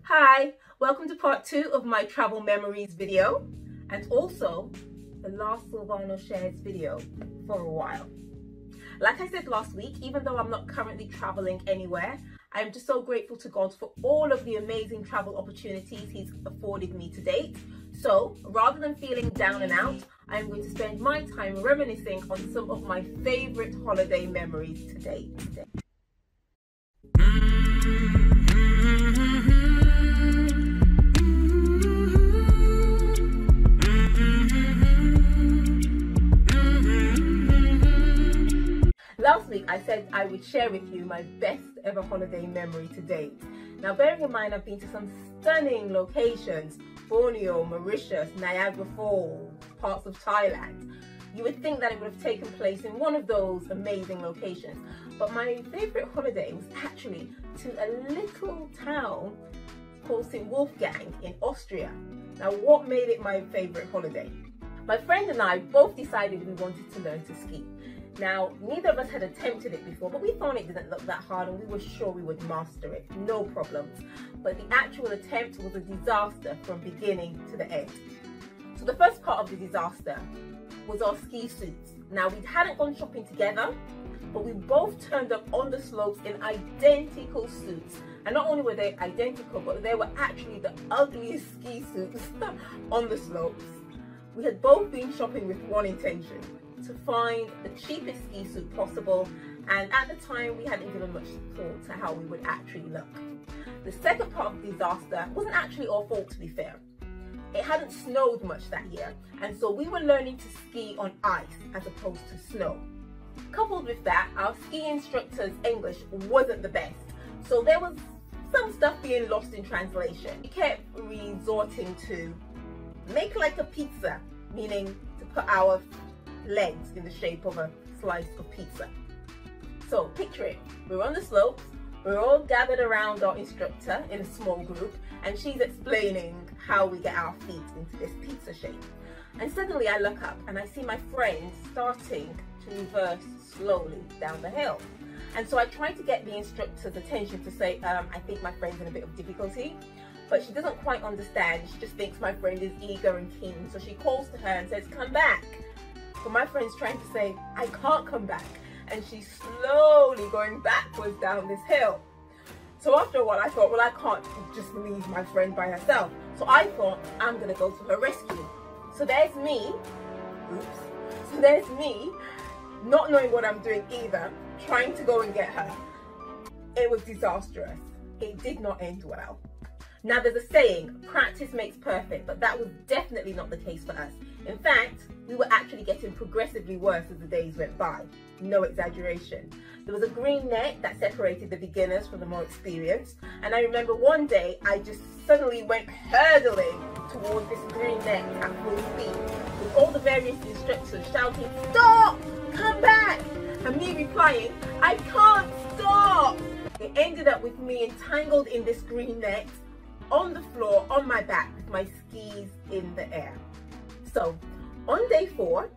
Hi, welcome to part 2 of my travel memories video, and also the last Silvano shares video for a while. Like I said last week, even though I'm not currently traveling anywhere, I'm just so grateful to God for all of the amazing travel opportunities He's afforded me to date. So rather than feeling down and out, I'm going to spend my time reminiscing on some of my favorite holiday memories to date. Last week I said I would share with you my best ever holiday memory to date. Now bearing in mind I've been to some stunning locations, Borneo, Mauritius, Niagara Falls, parts of Thailand. You would think that it would have taken place in one of those amazing locations, but my favourite holiday was actually to a little town called St. Wolfgang in Austria. Now what made it my favourite holiday? My friend and I both decided we wanted to learn to ski. Now, neither of us had attempted it before, but we thought it didn't look that hard and we were sure we would master it, no problems. But the actual attempt was a disaster from beginning to the end. So the first part of the disaster was our ski suits. Now, we hadn't gone shopping together, but we both turned up on the slopes in identical suits. And not only were they identical, but they were actually the ugliest ski suits on the slopes. We had both been shopping with one intention: to find the cheapest ski suit possible, and at the time we hadn't given much thought to how we would actually look. The second part of the disaster wasn't actually our fault, to be fair. It hadn't snowed much that year, and so we were learning to ski on ice as opposed to snow. Coupled with that, our ski instructor's English wasn't the best, so there was some stuff being lost in translation. He kept resorting to make like a pizza, meaning to put our legs in the shape of a slice of pizza. So picture it, we're on the slopes, we're all gathered around our instructor in a small group, and she's explaining how we get our feet into this pizza shape. And suddenly I look up and I see my friend starting to reverse slowly down the hill. And so I try to get the instructor's attention to say, I think my friend's in a bit of difficulty, but she doesn't quite understand. She just thinks my friend is eager and keen. So she calls to her and says, come back. But my friend's trying to say, I can't come back. And she's slowly going backwards down this hill. So after a while, I thought, well, I can't just leave my friend by herself. So I thought, I'm going to go to her rescue. So there's me, oops. So there's me, not knowing what I'm doing either, trying to go and get her. It was disastrous. It did not end well. Now there's a saying, practice makes perfect, but that was definitely not the case for us. In fact, we were actually getting progressively worse as the days went by. No exaggeration. There was a green net that separated the beginners from the more experienced, and I remember one day I just suddenly went hurtling towards this green net at full speed, with all the various instructors shouting, stop, come back, and me replying, I can't stop. It ended up with me entangled in this green net, on the floor, on my back, with my skis in the air. So on day 4,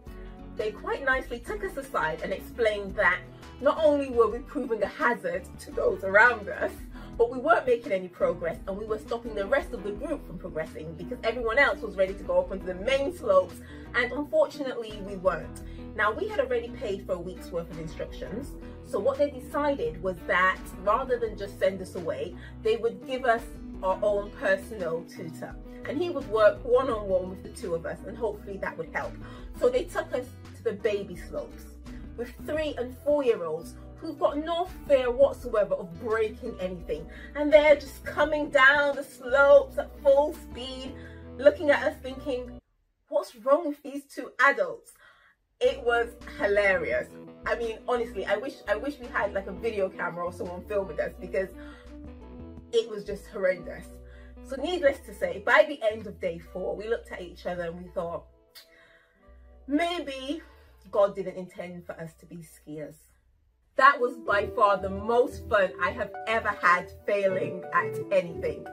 they quite nicely took us aside and explained that not only were we proving a hazard to those around us, but we weren't making any progress, and we were stopping the rest of the group from progressing because everyone else was ready to go up onto the main slopes, and unfortunately we weren't. Now we had already paid for a week's worth of instructions, so what they decided was that rather than just send us away, they would give us our own personal tutor, and he would work one-on-one with the two of us, and hopefully that would help. So they took us to the baby slopes with 3- and 4-year-olds who've got no fear whatsoever of breaking anything, and they're just coming down the slopes at full speed, looking at us thinking, what's wrong with these 2 adults? It was hilarious. I mean, honestly, I wish we had like a video camera or someone filming us, because it was just horrendous. So needless to say, by the end of day 4, we looked at each other and we thought, maybe God didn't intend for us to be skiers. That was by far the most fun I have ever had failing at anything.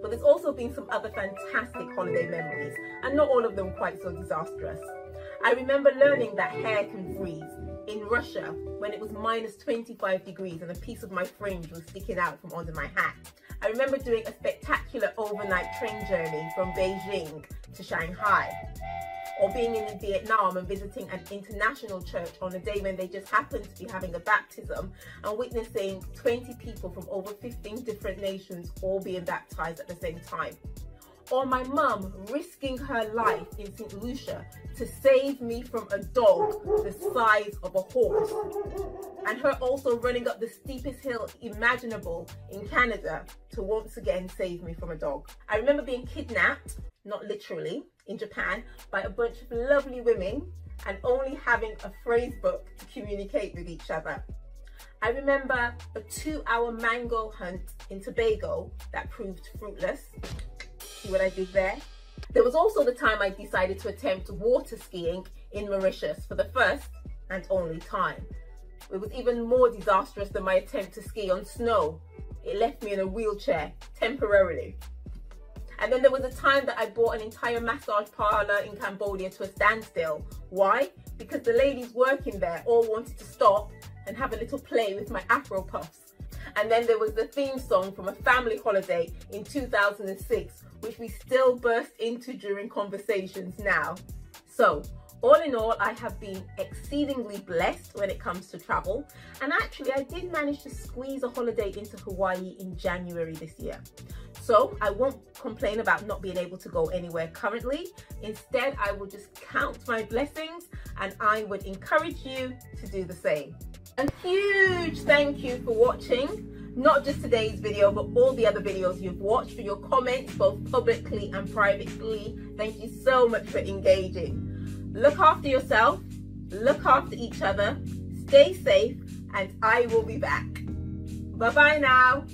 But there's also been some other fantastic holiday memories, and not all of them quite so disastrous. I remember learning that hair can freeze in Russia when it was -25 degrees and a piece of my fringe was sticking out from under my hat. I remember doing a spectacular overnight train journey from Beijing to Shanghai, or being in Vietnam and visiting an international church on a day when they just happened to be having a baptism and witnessing 20 people from over 15 different nations all being baptized at the same time. Or my mum risking her life in St. Lucia to save me from a dog the size of a horse, and her also running up the steepest hill imaginable in Canada to once again save me from a dog. I remember being kidnapped, not literally, in Japan by a bunch of lovely women and only having a phrase book to communicate with each other. I remember a 2-hour mango hunt in Tobago that proved fruitless. See what I did there? There was also the time I decided to attempt water skiing in Mauritius for the first and only time. It was even more disastrous than my attempt to ski on snow. It left me in a wheelchair temporarily. And then there was a time that I brought an entire massage parlor in Cambodia to a standstill. Why? Because the ladies working there all wanted to stop and have a little play with my Afro puffs. And then there was the theme song from a family holiday in 2006, which we still burst into during conversations now. So, all in all, I have been exceedingly blessed when it comes to travel. And actually, I did manage to squeeze a holiday into Hawaii in January this year. So I won't complain about not being able to go anywhere currently. Instead, I will just count my blessings, and I would encourage you to do the same. A huge thank you for watching, not just today's video, but all the other videos you've watched, for your comments, both publicly and privately. Thank you so much for engaging. Look after yourself, look after each other, stay safe, and I will be back. Bye-bye now.